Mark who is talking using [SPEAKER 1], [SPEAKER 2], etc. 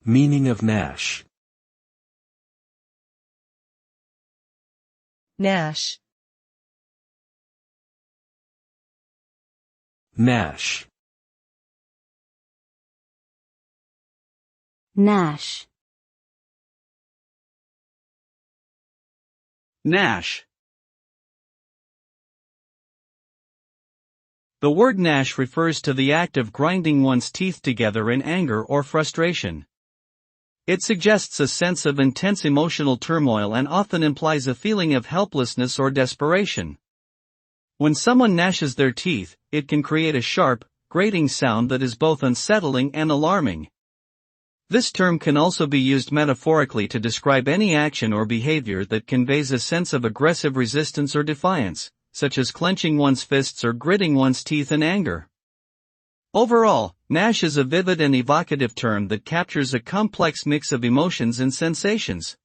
[SPEAKER 1] Meaning of gnash.
[SPEAKER 2] Gnash.
[SPEAKER 1] Gnash.
[SPEAKER 3] gnash,
[SPEAKER 4] Gnash. The word gnash refers to the act of grinding one's teeth together in anger or frustration. It suggests a sense of intense emotional turmoil and often implies a feeling of helplessness or desperation. When someone gnashes their teeth, it can create a sharp, grating sound that is both unsettling and alarming. This term can also be used metaphorically to describe any action or behavior that conveys a sense of aggressive resistance or defiance, such as clenching one's fists or gritting one's teeth in anger. Overall, gnash is a vivid and evocative term that captures a complex mix of emotions and sensations.